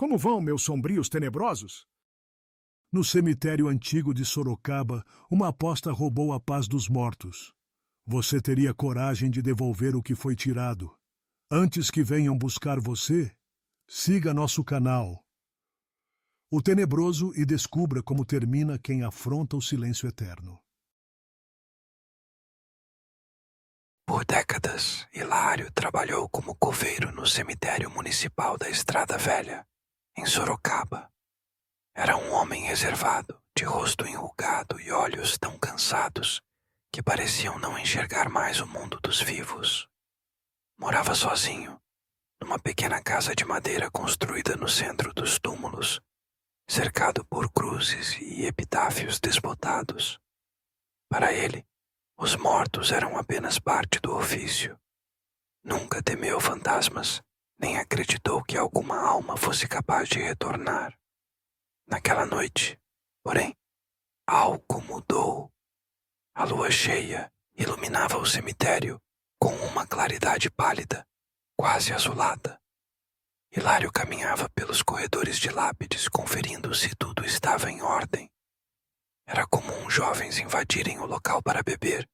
Como vão, meus sombrios tenebrosos? No cemitério antigo de Sorocaba, uma aposta roubou a paz dos mortos. Você teria coragem de devolver o que foi tirado? Antes que venham buscar você, siga nosso canal. O Tenebroso e descubra como termina quem afronta o silêncio eterno. Por décadas, Hilário trabalhou como coveiro no cemitério municipal da Estrada Velha, em Sorocaba. Era um homem reservado, de rosto enrugado e olhos tão cansados que pareciam não enxergar mais o mundo dos vivos. Morava sozinho, numa pequena casa de madeira construída no centro dos túmulos, cercado por cruzes e epitáfios desbotados. Para ele, os mortos eram apenas parte do ofício. Nunca temeu fantasmas, nem acreditou que alguma alma fosse capaz de retornar. Naquela noite, porém, algo mudou. A lua cheia iluminava o cemitério com uma claridade pálida, quase azulada. Hilário caminhava pelos corredores de lápides, conferindo se tudo estava em ordem. Era comum jovens invadirem o local para beber,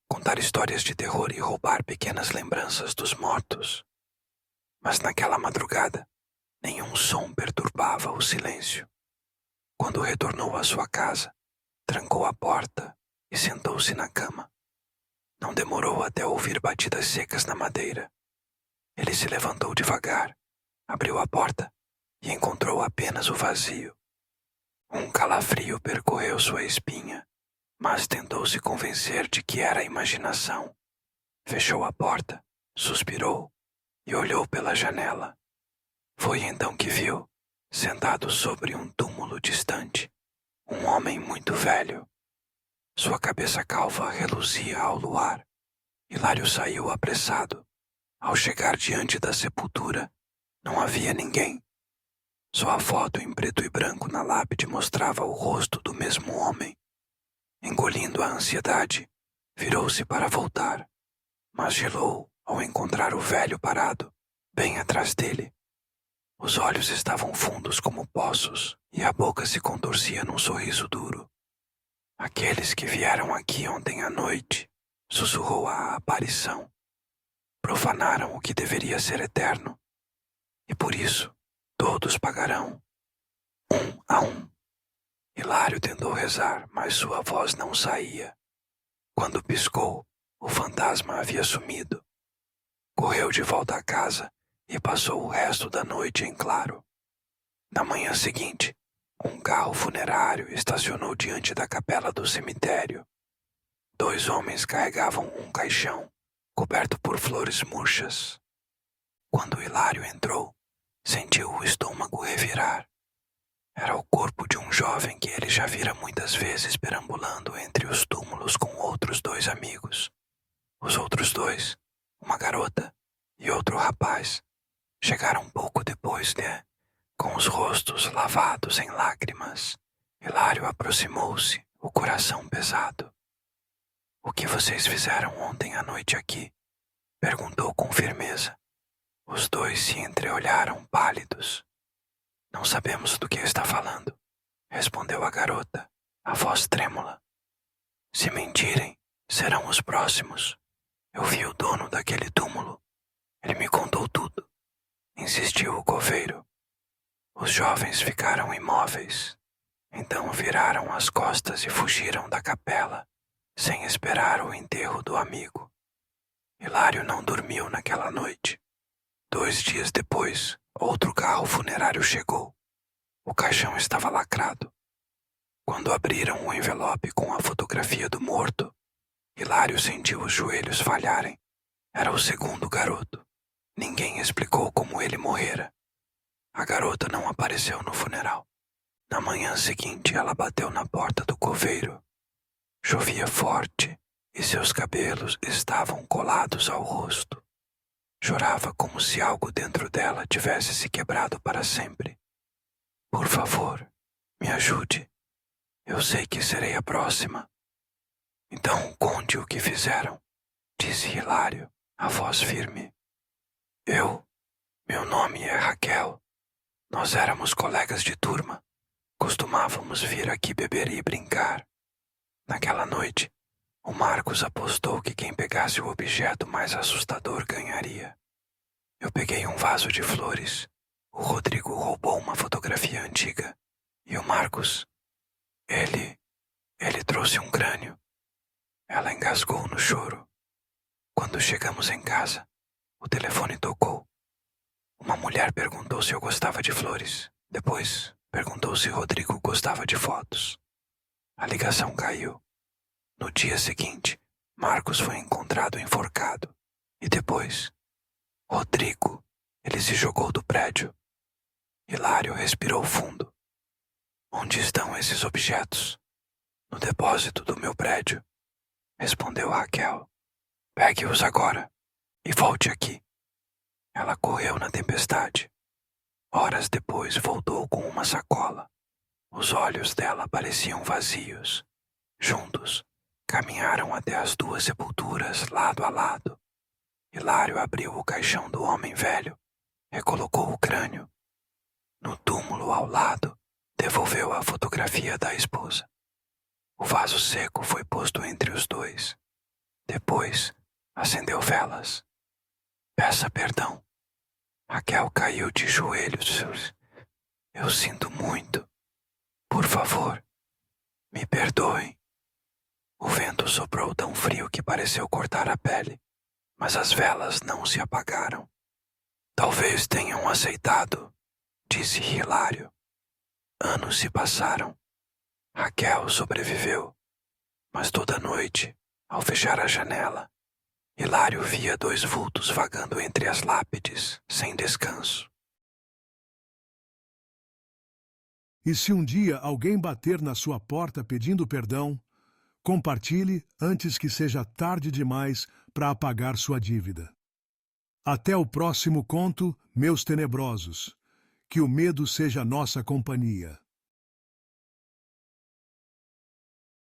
contar histórias de terror e roubar pequenas lembranças dos mortos. Mas naquela madrugada, nenhum som perturbava o silêncio. Quando retornou à sua casa, trancou a porta e sentou-se na cama. Não demorou até ouvir batidas secas na madeira. Ele se levantou devagar, abriu a porta e encontrou apenas o vazio. Um calafrio percorreu sua espinha, mas tentou se convencer de que era imaginação. Fechou a porta, suspirou e olhou pela janela. Foi então que viu, sentado sobre um túmulo distante, um homem muito velho. Sua cabeça calva reluzia ao luar. Hilário saiu apressado. Ao chegar diante da sepultura, não havia ninguém. Só a foto em preto e branco na lápide mostrava o rosto do mesmo homem. Engolindo a ansiedade, virou-se para voltar, mas gelou ao encontrar o velho parado, bem atrás dele. Os olhos estavam fundos como poços e a boca se contorcia num sorriso duro. Aqueles que vieram aqui ontem à noite, sussurrou a aparição, profanaram o que deveria ser eterno, e por isso todos pagarão, um a um. Hilário tentou rezar, mas sua voz não saía. Quando piscou, o fantasma havia sumido. Correu de volta à casa e passou o resto da noite em claro. Na manhã seguinte, um carro funerário estacionou diante da capela do cemitério. 2 homens carregavam um caixão, coberto por flores murchas. Quando Hilário entrou, sentiu o estômago revirar. Era o corpo de um jovem que ele já vira muitas vezes perambulando entre os túmulos com outros 2 amigos. Os outros 2, uma garota e outro rapaz, chegaram pouco depois, com os rostos lavados em lágrimas. Hilário aproximou-se, o coração pesado. "O que vocês fizeram ontem à noite aqui?" perguntou com firmeza. Os 2 se entreolharam pálidos. "Não sabemos do que está falando", respondeu a garota, a voz trêmula. "Se mentirem, serão os próximos. Eu vi o dono daquele túmulo. Ele me contou tudo", insistiu o coveiro. Os jovens ficaram imóveis. Então viraram as costas e fugiram da capela, sem esperar o enterro do amigo. Hilário não dormiu naquela noite. 2 dias depois, outro carro funerário chegou. O caixão estava lacrado. Quando abriram o envelope com a fotografia do morto, Hilário sentiu os joelhos falharem. Era o segundo garoto. Ninguém explicou como ele morrera. A garota não apareceu no funeral. Na manhã seguinte, ela bateu na porta do coveiro. Chovia forte e seus cabelos estavam colados ao rosto. Chorava como se algo dentro dela tivesse se quebrado para sempre. "Por favor, me ajude. Eu sei que serei a próxima." "Então conte o que fizeram", disse Hilário, a voz firme. Meu nome é Raquel. Nós éramos colegas de turma. Costumávamos vir aqui beber e brincar. Naquela noite, o Marcos apostou que quem pegasse o objeto mais assustador ganharia. Eu peguei um vaso de flores. O Rodrigo roubou uma fotografia antiga. E o Marcos, ele trouxe um crânio. Ela engasgou no choro. Quando chegamos em casa, o telefone tocou. Uma mulher perguntou se eu gostava de flores. Depois, perguntou se Rodrigo gostava de fotos. A ligação caiu. No dia seguinte, Marcos foi encontrado enforcado. E depois, Rodrigo, ele se jogou do prédio. Hilário respirou fundo. Onde estão esses objetos? No depósito do meu prédio, respondeu Raquel. Pegue-os agora e volte aqui. Ela correu na tempestade. Horas depois voltou com uma sacola. Os olhos dela pareciam vazios. Juntos, caminharam até as duas sepulturas lado a lado. Hilário abriu o caixão do homem velho, recolocou o crânio. No túmulo ao lado, devolveu a fotografia da esposa. O vaso seco foi posto entre os dois. Depois, acendeu velas. Peça perdão. Raquel caiu de joelhos. Eu sinto muito. Por favor, me perdoem. O vento soprou tão frio que pareceu cortar a pele, mas as velas não se apagaram. Talvez tenham aceitado, disse Hilário. Anos se passaram. Raquel sobreviveu, mas toda noite, ao fechar a janela, Hilário via dois vultos vagando entre as lápides, sem descanso. E se um dia alguém bater na sua porta pedindo perdão, compartilhe antes que seja tarde demais para apagar sua dívida. Até o próximo conto, meus tenebrosos. Que o medo seja nossa companhia.